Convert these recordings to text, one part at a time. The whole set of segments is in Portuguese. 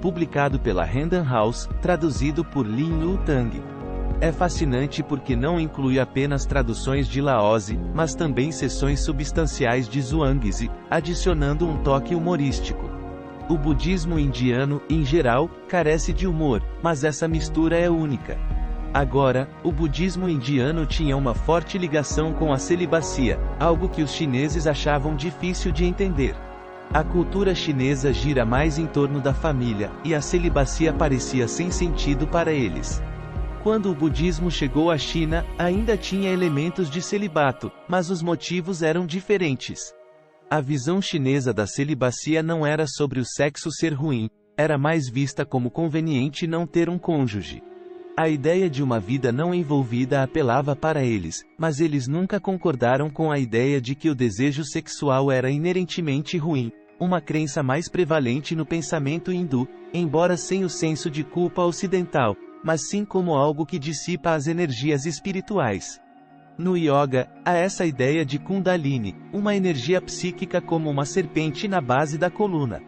publicado pela Random House, traduzido por Lin Lu Tang. É fascinante porque não inclui apenas traduções de Laozi, mas também seções substanciais de Zhuangzi, adicionando um toque humorístico. O budismo indiano, em geral, carece de humor, mas essa mistura é única. Agora, o budismo indiano tinha uma forte ligação com a celibacia, algo que os chineses achavam difícil de entender. A cultura chinesa gira mais em torno da família, e a celibacia parecia sem sentido para eles. Quando o budismo chegou à China, ainda tinha elementos de celibato, mas os motivos eram diferentes. A visão chinesa da celibacia não era sobre o sexo ser ruim, era mais vista como conveniente não ter um cônjuge. A ideia de uma vida não envolvida apelava para eles, mas eles nunca concordaram com a ideia de que o desejo sexual era inerentemente ruim, uma crença mais prevalente no pensamento hindu, embora sem o senso de culpa ocidental, mas sim como algo que dissipa as energias espirituais. No yoga, há essa ideia de Kundalini, uma energia psíquica como uma serpente na base da coluna.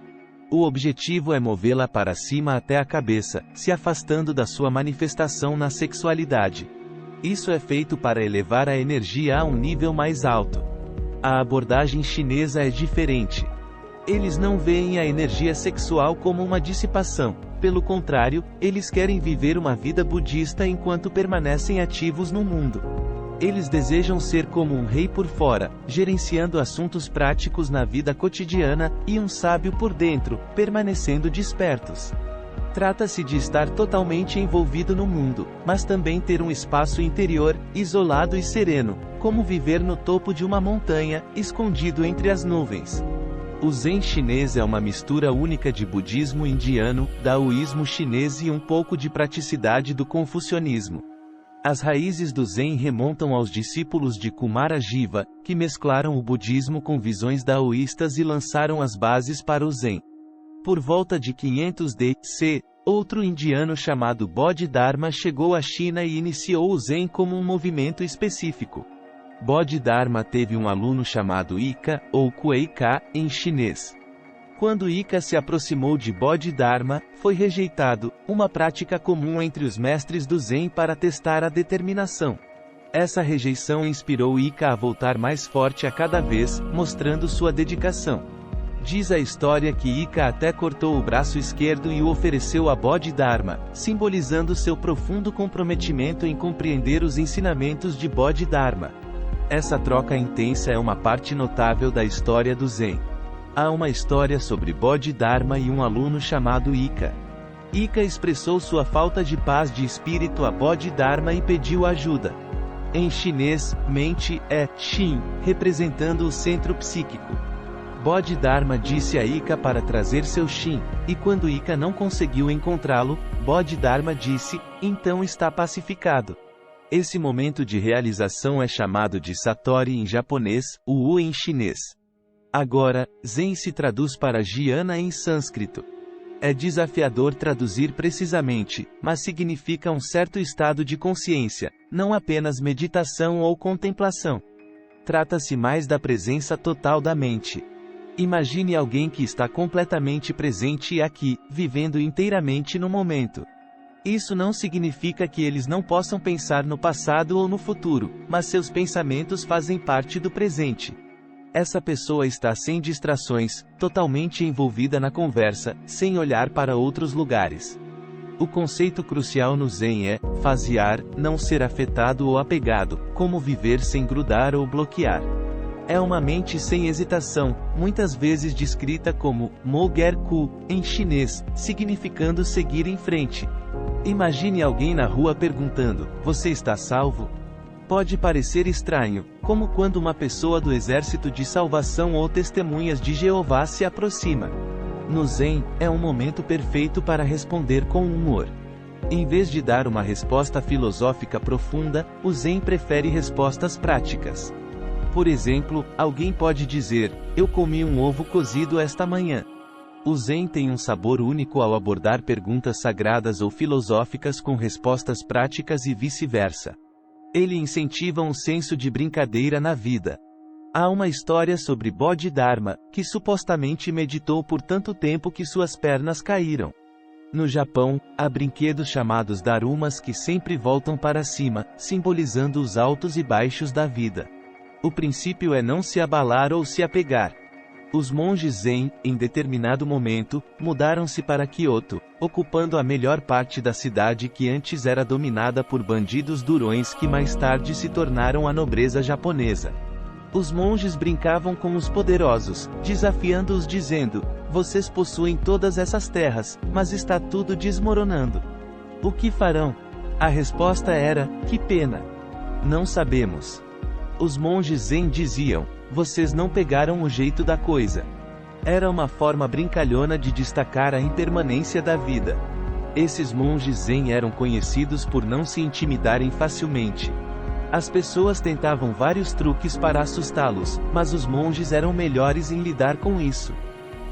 O objetivo é movê-la para cima até a cabeça, se afastando da sua manifestação na sexualidade. Isso é feito para elevar a energia a um nível mais alto. A abordagem chinesa é diferente. Eles não veem a energia sexual como uma dissipação. Pelo contrário, eles querem viver uma vida budista enquanto permanecem ativos no mundo. Eles desejam ser como um rei por fora, gerenciando assuntos práticos na vida cotidiana, e um sábio por dentro, permanecendo despertos. Trata-se de estar totalmente envolvido no mundo, mas também ter um espaço interior, isolado e sereno, como viver no topo de uma montanha, escondido entre as nuvens. O Zen chinês é uma mistura única de budismo indiano, daoísmo chinês e um pouco de praticidade do confucionismo. As raízes do Zen remontam aos discípulos de Kumarajiva, que mesclaram o budismo com visões daoístas e lançaram as bases para o Zen. Por volta de 500 d.C., outro indiano chamado Bodhidharma chegou à China e iniciou o Zen como um movimento específico. Bodhidharma teve um aluno chamado Ika, ou Kuei-ka, em chinês. Quando Ika se aproximou de Bodhidharma, foi rejeitado, uma prática comum entre os mestres do Zen para testar a determinação. Essa rejeição inspirou Ika a voltar mais forte a cada vez, mostrando sua dedicação. Diz a história que Ika até cortou o braço esquerdo e o ofereceu a Bodhidharma, simbolizando seu profundo comprometimento em compreender os ensinamentos de Bodhidharma. Essa troca intensa é uma parte notável da história do Zen. Há uma história sobre Bodhidharma e um aluno chamado Ika. Ika expressou sua falta de paz de espírito a Bodhidharma e pediu ajuda. Em chinês, mente é Shin, representando o centro psíquico. Bodhidharma disse a Ika para trazer seu Shin, e quando Ika não conseguiu encontrá-lo, Bodhidharma disse, então está pacificado. Esse momento de realização é chamado de Satori em japonês, Wu em chinês. Agora, Zen se traduz para Jnana em sânscrito. É desafiador traduzir precisamente, mas significa um certo estado de consciência, não apenas meditação ou contemplação. Trata-se mais da presença total da mente. Imagine alguém que está completamente presente e aqui, vivendo inteiramente no momento. Isso não significa que eles não possam pensar no passado ou no futuro, mas seus pensamentos fazem parte do presente. Essa pessoa está sem distrações, totalmente envolvida na conversa, sem olhar para outros lugares. O conceito crucial no Zen é fasear, não ser afetado ou apegado, como viver sem grudar ou bloquear. É uma mente sem hesitação, muitas vezes descrita como Mo-ger-ku, em chinês, significando seguir em frente. Imagine alguém na rua perguntando, você está salvo? Pode parecer estranho, como quando uma pessoa do exército de salvação ou testemunhas de Jeová se aproxima. No Zen, é um momento perfeito para responder com humor. Em vez de dar uma resposta filosófica profunda, o Zen prefere respostas práticas. Por exemplo, alguém pode dizer, eu comi um ovo cozido esta manhã. O Zen tem um sabor único ao abordar perguntas sagradas ou filosóficas com respostas práticas e vice-versa. Ele incentiva um senso de brincadeira na vida. Há uma história sobre Bodhidharma, que supostamente meditou por tanto tempo que suas pernas caíram. No Japão, há brinquedos chamados darumas que sempre voltam para cima, simbolizando os altos e baixos da vida. O princípio é não se abalar ou se apegar. Os monges Zen, em determinado momento, mudaram-se para Kyoto, ocupando a melhor parte da cidade que antes era dominada por bandidos durões que mais tarde se tornaram a nobreza japonesa. Os monges brincavam com os poderosos, desafiando-os dizendo: vocês possuem todas essas terras, mas está tudo desmoronando. O que farão? A resposta era: que pena. Não sabemos. Os monges Zen diziam: vocês não pegaram o jeito da coisa. Era uma forma brincalhona de destacar a impermanência da vida. Esses monges Zen eram conhecidos por não se intimidarem facilmente. As pessoas tentavam vários truques para assustá-los, mas os monges eram melhores em lidar com isso.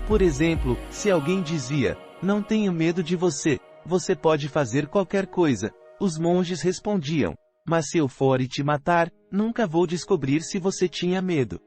Por exemplo, se alguém dizia: não tenho medo de você, você pode fazer qualquer coisa, os monges respondiam: mas se eu for e te matar, nunca vou descobrir se você tinha medo.